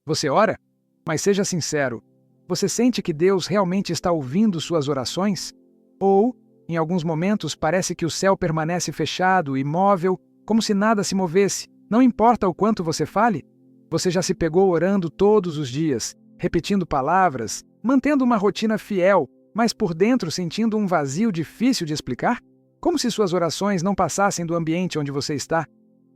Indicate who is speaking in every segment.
Speaker 1: Você ora? Mas seja sincero, você sente que Deus realmente está ouvindo suas orações? Ou, em alguns momentos, parece que o céu permanece fechado, imóvel, como se nada se movesse, não importa o quanto você fale? Você já se pegou orando todos os dias, repetindo palavras, mantendo uma rotina fiel, mas por dentro sentindo um vazio difícil de explicar? Como se suas orações não passassem do ambiente onde você está?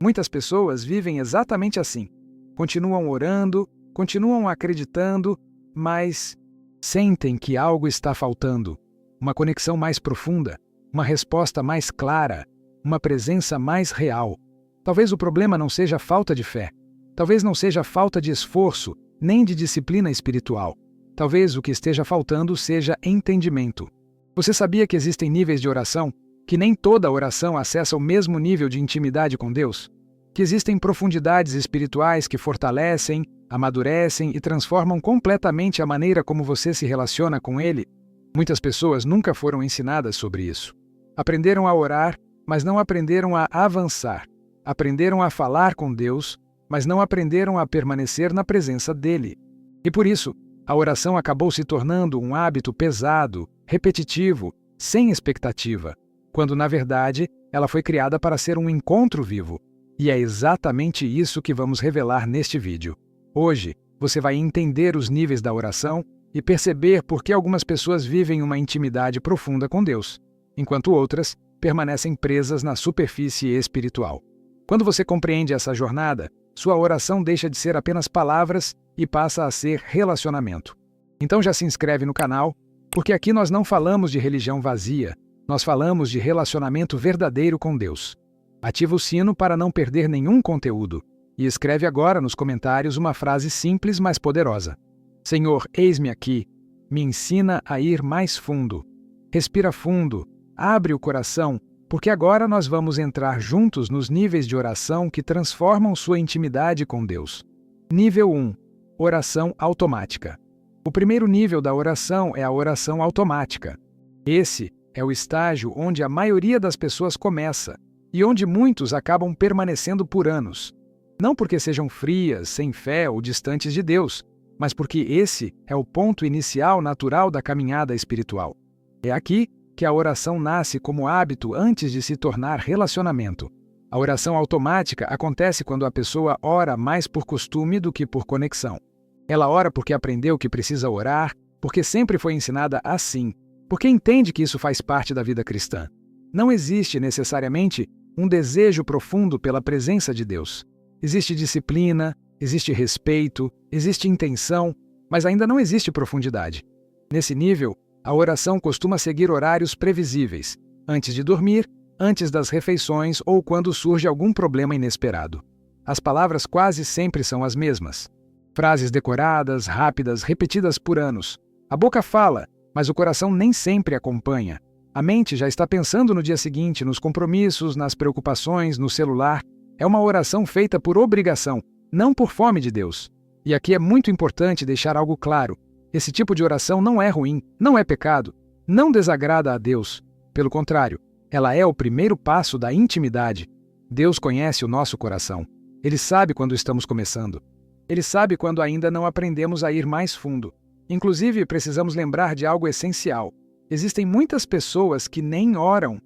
Speaker 1: Muitas pessoas vivem exatamente assim. Continuam orando, continuam acreditando, mas sentem que algo está faltando. Uma conexão mais profunda, uma resposta mais clara, uma presença mais real. Talvez o problema não seja falta de fé. Talvez não seja falta de esforço, nem de disciplina espiritual. Talvez o que esteja faltando seja entendimento. Você sabia que existem níveis de oração? Que nem toda oração acessa o mesmo nível de intimidade com Deus? Que existem profundidades espirituais que fortalecem, amadurecem e transformam completamente a maneira como você se relaciona com Ele? Muitas pessoas nunca foram ensinadas sobre isso. Aprenderam a orar, mas não aprenderam a avançar. Aprenderam a falar com Deus, mas não aprenderam a permanecer na presença dele. E por isso, a oração acabou se tornando um hábito pesado, repetitivo, sem expectativa, quando, na verdade, ela foi criada para ser um encontro vivo. E é exatamente isso que vamos revelar neste vídeo. Hoje, você vai entender os níveis da oração e perceber por que algumas pessoas vivem uma intimidade profunda com Deus, enquanto outras permanecem presas na superfície espiritual. Quando você compreende essa jornada, sua oração deixa de ser apenas palavras e passa a ser relacionamento. Então já se inscreve no canal, porque aqui nós não falamos de religião vazia, nós falamos de relacionamento verdadeiro com Deus. Ativa o sino para não perder nenhum conteúdo e escreve agora nos comentários uma frase simples, mas poderosa. Senhor, eis-me aqui, me ensina a ir mais fundo. Respira fundo, abre o coração, porque agora nós vamos entrar juntos nos níveis de oração que transformam sua intimidade com Deus. Nível 1. Oração automática. O primeiro nível da oração é a oração automática. Esse é o estágio onde a maioria das pessoas começa e onde muitos acabam permanecendo por anos. Não porque sejam frias, sem fé ou distantes de Deus, mas porque esse é o ponto inicial natural da caminhada espiritual. É aqui que a oração nasce como hábito antes de se tornar relacionamento. A oração automática acontece quando a pessoa ora mais por costume do que por conexão. Ela ora porque aprendeu que precisa orar, porque sempre foi ensinada assim, porque entende que isso faz parte da vida cristã. Não existe necessariamente um desejo profundo pela presença de Deus. Existe disciplina, existe respeito, existe intenção, mas ainda não existe profundidade. Nesse nível, a oração costuma seguir horários previsíveis, antes de dormir, antes das refeições ou quando surge algum problema inesperado. As palavras quase sempre são as mesmas. Frases decoradas, rápidas, repetidas por anos. A boca fala, mas o coração nem sempre acompanha. A mente já está pensando no dia seguinte, nos compromissos, nas preocupações, no celular. É uma oração feita por obrigação, não por fome de Deus. E aqui é muito importante deixar algo claro. Esse tipo de oração não é ruim, não é pecado, não desagrada a Deus. Pelo contrário, ela é o primeiro passo da intimidade. Deus conhece o nosso coração. Ele sabe quando estamos começando. Ele sabe quando ainda não aprendemos a ir mais fundo. Inclusive, precisamos lembrar de algo essencial. Existem muitas pessoas que nem oram.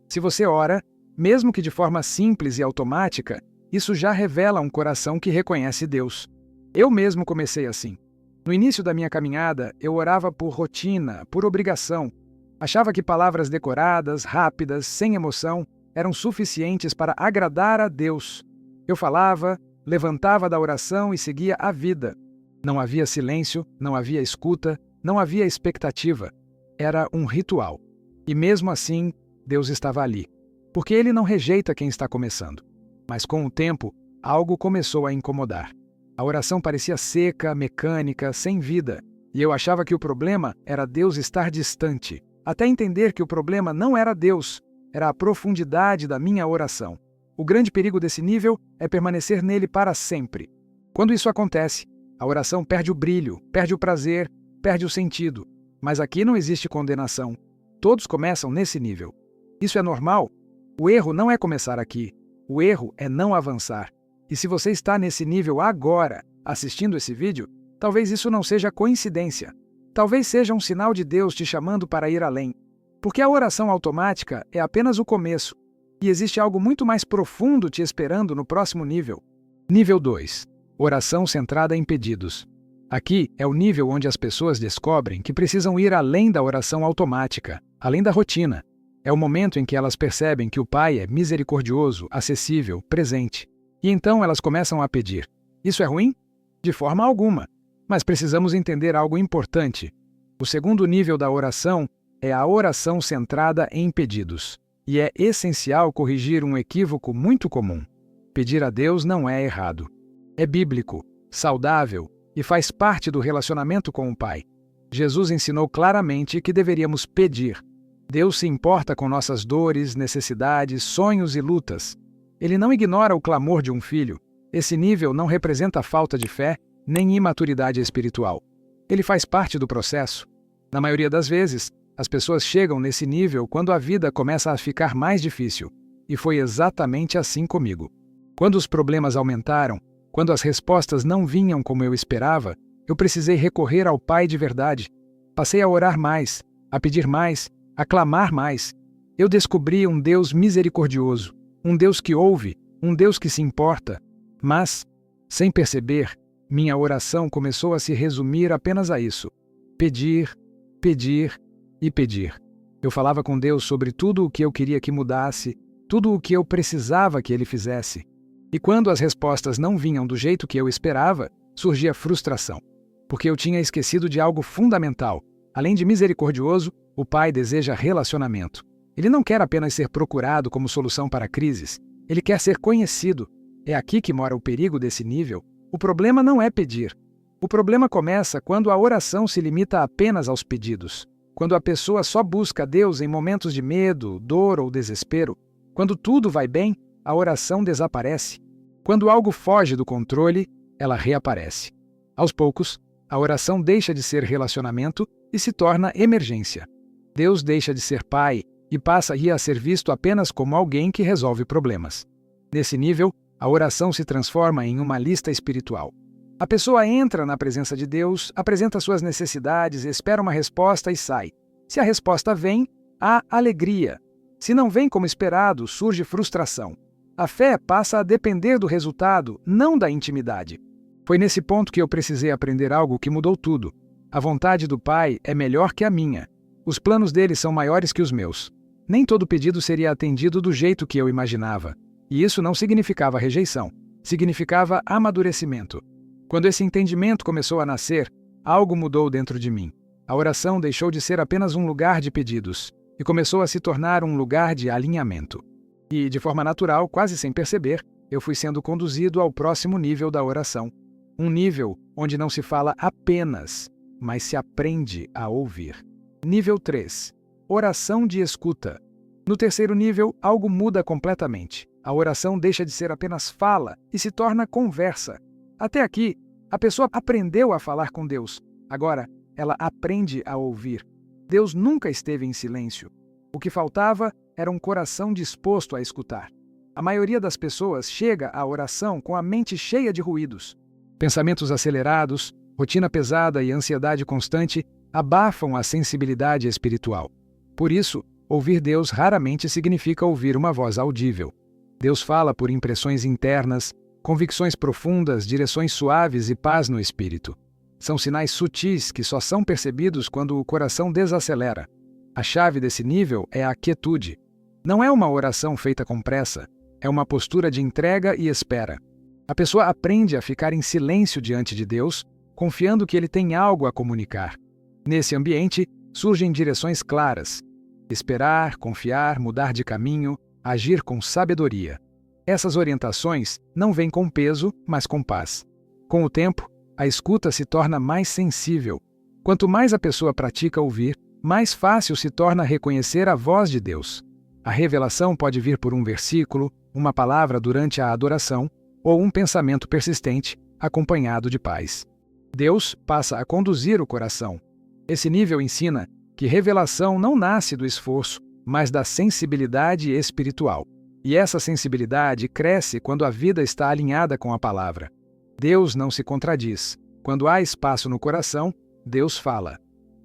Speaker 1: Se você ora, mesmo que de forma simples e automática, isso já revela um coração que reconhece Deus. Eu mesmo comecei assim. No início da minha caminhada, eu orava por rotina, por obrigação. Achava que palavras decoradas, rápidas, sem emoção, eram suficientes para agradar a Deus. Eu falava, levantava da oração e seguia a vida. Não havia silêncio, não havia escuta, não havia expectativa. Era um ritual. E mesmo assim, Deus estava ali. Porque Ele não rejeita quem está começando. Mas com o tempo, algo começou a incomodar. A oração parecia seca, mecânica, sem vida, e eu achava que o problema era Deus estar distante, até entender que o problema não era Deus, era a profundidade da minha oração. O grande perigo desse nível é permanecer nele para sempre. Quando isso acontece, a oração perde o brilho, perde o prazer, perde o sentido. Mas aqui não existe condenação. Todos começam nesse nível. Isso é normal? O erro não é começar aqui. O erro é não avançar. E se você está nesse nível agora, Assistindo esse vídeo, talvez isso não seja coincidência. Talvez seja um sinal de Deus te chamando para ir além. Porque a oração automática é apenas o começo, e existe algo muito mais profundo te esperando no próximo nível. Nível 2. Oração centrada em pedidos. Aqui é o nível onde as pessoas descobrem que precisam ir além da oração automática, além da rotina. É o momento em que elas percebem que o Pai é misericordioso, acessível, presente. E então elas começam a pedir. Isso é ruim? De forma alguma. Mas precisamos entender algo importante. O segundo nível da oração é a oração centrada em pedidos. E é essencial corrigir um equívoco muito comum. Pedir a Deus não é errado. É bíblico, saudável e faz parte do relacionamento com o Pai. Jesus ensinou claramente que deveríamos pedir. Deus se importa com nossas dores, necessidades, sonhos e lutas. Ele não ignora o clamor de um filho. Esse nível não representa falta de fé nem imaturidade espiritual. Ele faz parte do processo. Na maioria das vezes, as pessoas chegam nesse nível quando a vida começa a ficar mais difícil. E foi exatamente assim comigo. Quando os problemas aumentaram, quando as respostas não vinham como eu esperava, eu precisei recorrer ao Pai de verdade. Passei a orar mais, a pedir mais, a clamar mais. Eu descobri um Deus misericordioso, um Deus que ouve, um Deus que se importa. Mas, sem perceber, minha oração começou a se resumir apenas a isso: pedir, pedir e pedir. Eu falava com Deus sobre tudo o que eu queria que mudasse, tudo o que eu precisava que Ele fizesse. E quando as respostas não vinham do jeito que eu esperava, surgia frustração. Porque eu tinha esquecido de algo fundamental. Além de misericordioso, o Pai deseja relacionamento. Ele não quer apenas ser procurado como solução para crises. Ele quer ser conhecido. É aqui que mora o perigo desse nível. O problema não é pedir. O problema começa quando a oração se limita apenas aos pedidos. Quando a pessoa só busca Deus em momentos de medo, dor ou desespero. Quando tudo vai bem, a oração desaparece. Quando algo foge do controle, ela reaparece. Aos poucos, a oração deixa de ser relacionamento e se torna emergência. Deus deixa de ser pai e passa a ser visto apenas como alguém que resolve problemas. Nesse nível, a oração se transforma em uma lista espiritual. A pessoa entra na presença de Deus, apresenta suas necessidades, espera uma resposta e sai. Se a resposta vem, há alegria. Se não vem como esperado, surge frustração. A fé passa a depender do resultado, não da intimidade. Foi nesse ponto que eu precisei aprender algo que mudou tudo. A vontade do Pai é melhor que a minha. Os planos dele são maiores que os meus. Nem todo pedido seria atendido do jeito que eu imaginava. E isso não significava rejeição. Significava amadurecimento. Quando esse entendimento começou a nascer, algo mudou dentro de mim. A oração deixou de ser apenas um lugar de pedidos e começou a se tornar um lugar de alinhamento. E, de forma natural, quase sem perceber, eu fui sendo conduzido ao próximo nível da oração. Um nível onde não se fala apenas, mas se aprende a ouvir. Nível 3. Oração de escuta. No terceiro nível, algo muda completamente. A oração deixa de ser apenas fala e se torna conversa. Até aqui, a pessoa aprendeu a falar com Deus. Agora, ela aprende a ouvir. Deus nunca esteve em silêncio. O que faltava era um coração disposto a escutar. A maioria das pessoas chega à oração com a mente cheia de ruídos. Pensamentos acelerados, rotina pesada e ansiedade constante abafam a sensibilidade espiritual. Por isso, ouvir Deus raramente significa ouvir uma voz audível. Deus fala por impressões internas, convicções profundas, direções suaves e paz no espírito. São sinais sutis que só são percebidos quando o coração desacelera. A chave desse nível é a quietude. Não é uma oração feita com pressa, é uma postura de entrega e espera. A pessoa aprende a ficar em silêncio diante de Deus, confiando que Ele tem algo a comunicar. Nesse ambiente, surgem direções claras. Esperar, confiar, mudar de caminho, agir com sabedoria. Essas orientações não vêm com peso, mas com paz. Com o tempo, a escuta se torna mais sensível. Quanto mais a pessoa pratica ouvir, mais fácil se torna reconhecer a voz de Deus. A revelação pode vir por um versículo, uma palavra durante a adoração, ou um pensamento persistente, acompanhado de paz. Deus passa a conduzir o coração. Esse nível ensina que revelação não nasce do esforço, mas da sensibilidade espiritual. E essa sensibilidade cresce quando a vida está alinhada com a palavra. Deus não se contradiz. Quando há espaço no coração, Deus fala.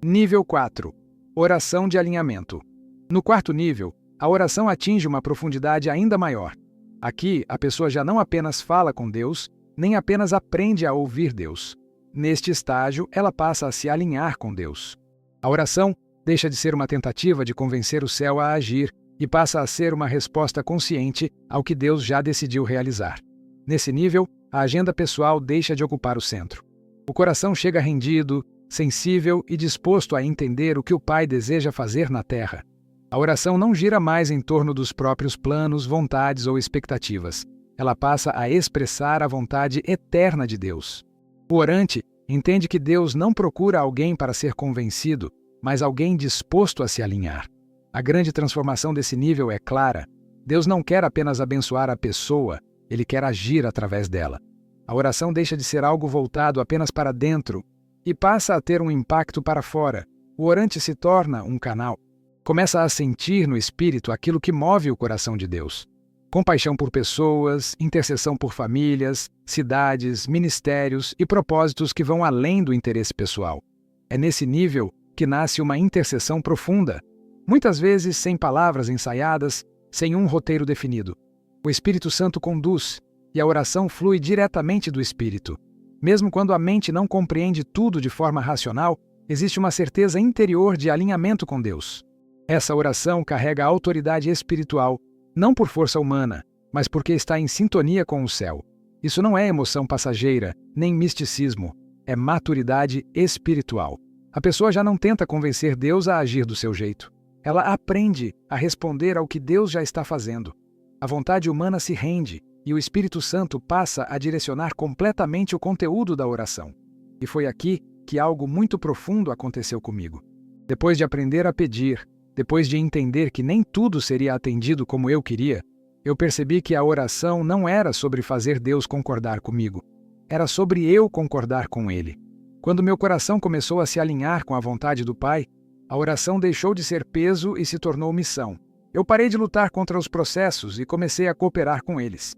Speaker 1: Nível 4. Oração de alinhamento. No quarto nível, a oração atinge uma profundidade ainda maior. Aqui, a pessoa já não apenas fala com Deus, nem apenas aprende a ouvir Deus. Neste estágio, ela passa a se alinhar com Deus. A oração deixa de ser uma tentativa de convencer o céu a agir e passa a ser uma resposta consciente ao que Deus já decidiu realizar. Nesse nível, a agenda pessoal deixa de ocupar o centro. O coração chega rendido, sensível e disposto a entender o que o Pai deseja fazer na terra. A oração não gira mais em torno dos próprios planos, vontades ou expectativas. Ela passa a expressar a vontade eterna de Deus. O orante entende que Deus não procura alguém para ser convencido, mas alguém disposto a se alinhar. A grande transformação desse nível é clara. Deus não quer apenas abençoar a pessoa, Ele quer agir através dela. A oração deixa de ser algo voltado apenas para dentro e passa a ter um impacto para fora. O orante se torna um canal. Começa a sentir no espírito aquilo que move o coração de Deus. Compaixão por pessoas, intercessão por famílias, cidades, ministérios e propósitos que vão além do interesse pessoal. É nesse nível que nasce uma intercessão profunda, muitas vezes sem palavras ensaiadas, sem um roteiro definido. O Espírito Santo conduz, e a oração flui diretamente do Espírito. Mesmo quando a mente não compreende tudo de forma racional, existe uma certeza interior de alinhamento com Deus. Essa oração carrega autoridade espiritual, não por força humana, mas porque está em sintonia com o céu. Isso não é emoção passageira, nem misticismo, é maturidade espiritual. A pessoa já não tenta convencer Deus a agir do seu jeito. Ela aprende a responder ao que Deus já está fazendo. A vontade humana se rende, e o Espírito Santo passa a direcionar completamente o conteúdo da oração. E foi aqui que algo muito profundo aconteceu comigo. Depois de aprender a pedir, depois de entender que nem tudo seria atendido como eu queria, eu percebi que a oração não era sobre fazer Deus concordar comigo. Era sobre eu concordar com Ele. Quando meu coração começou a se alinhar com a vontade do Pai, a oração deixou de ser peso e se tornou missão. Eu parei de lutar contra os processos e comecei a cooperar com eles.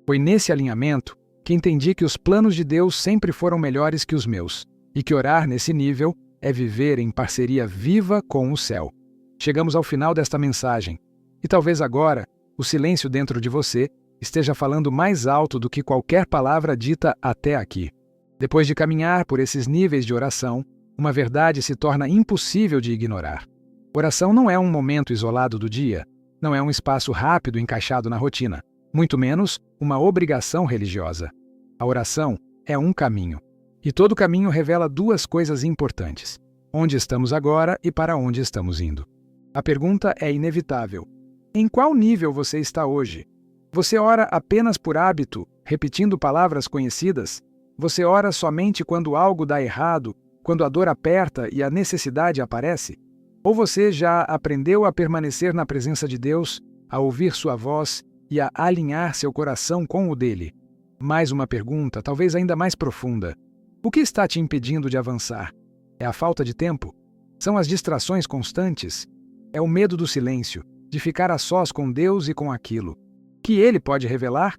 Speaker 1: Foi nesse alinhamento que entendi que os planos de Deus sempre foram melhores que os meus, e que orar nesse nível é viver em parceria viva com o céu. Chegamos ao final desta mensagem, e talvez agora o silêncio dentro de você esteja falando mais alto do que qualquer palavra dita até aqui. Depois de caminhar por esses níveis de oração, uma verdade se torna impossível de ignorar. Oração não é um momento isolado do dia, não é um espaço rápido encaixado na rotina, muito menos uma obrigação religiosa. A oração é um caminho, e todo caminho revela duas coisas importantes: onde estamos agora e para onde estamos indo. A pergunta é inevitável: em qual nível você está hoje? Você ora apenas por hábito, repetindo palavras conhecidas? Você ora somente quando algo dá errado, quando a dor aperta e a necessidade aparece? Ou você já aprendeu a permanecer na presença de Deus, a ouvir sua voz e a alinhar seu coração com o dele? Mais uma pergunta, talvez ainda mais profunda: o que está te impedindo de avançar? É a falta de tempo? São as distrações constantes? É o medo do silêncio, de ficar a sós com Deus e com aquilo que Ele pode revelar?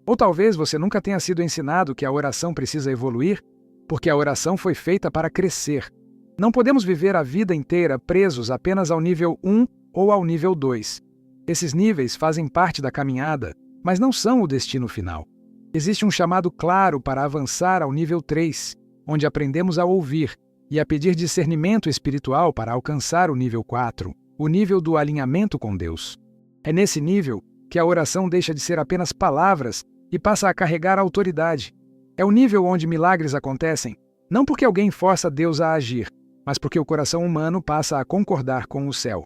Speaker 1: Ou talvez você nunca tenha sido ensinado que a oração precisa evoluir, porque a oração foi feita para crescer. Não podemos viver a vida inteira presos apenas ao nível 1 ou ao nível 2. Esses níveis fazem parte da caminhada, mas não são o destino final. Existe um chamado claro para avançar ao nível 3, onde aprendemos a ouvir e a pedir discernimento espiritual para alcançar o nível 4, o nível do alinhamento com Deus. É nesse nível que a oração deixa de ser apenas palavras e passa a carregar autoridade. É o nível onde milagres acontecem, não porque alguém força Deus a agir, mas porque o coração humano passa a concordar com o céu.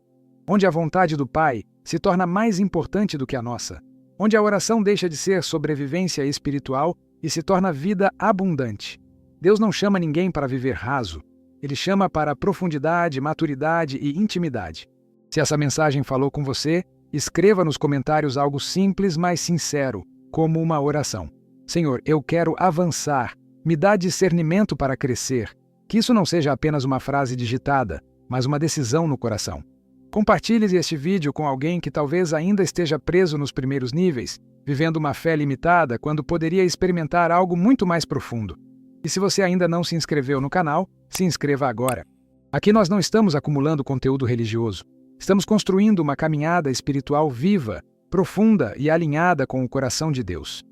Speaker 1: Onde a vontade do Pai se torna mais importante do que a nossa. Onde a oração deixa de ser sobrevivência espiritual e se torna vida abundante. Deus não chama ninguém para viver raso. Ele chama para profundidade, maturidade e intimidade. Se essa mensagem falou com você, escreva nos comentários algo simples, mas sincero, como uma oração. Senhor, eu quero avançar. Me dá discernimento para crescer. Que isso não seja apenas uma frase digitada, mas uma decisão no coração. Compartilhe este vídeo com alguém que talvez ainda esteja preso nos primeiros níveis, vivendo uma fé limitada quando poderia experimentar algo muito mais profundo. E se você ainda não se inscreveu no canal, se inscreva agora. Aqui nós não estamos acumulando conteúdo religioso. Estamos construindo uma caminhada espiritual viva, profunda e alinhada com o coração de Deus.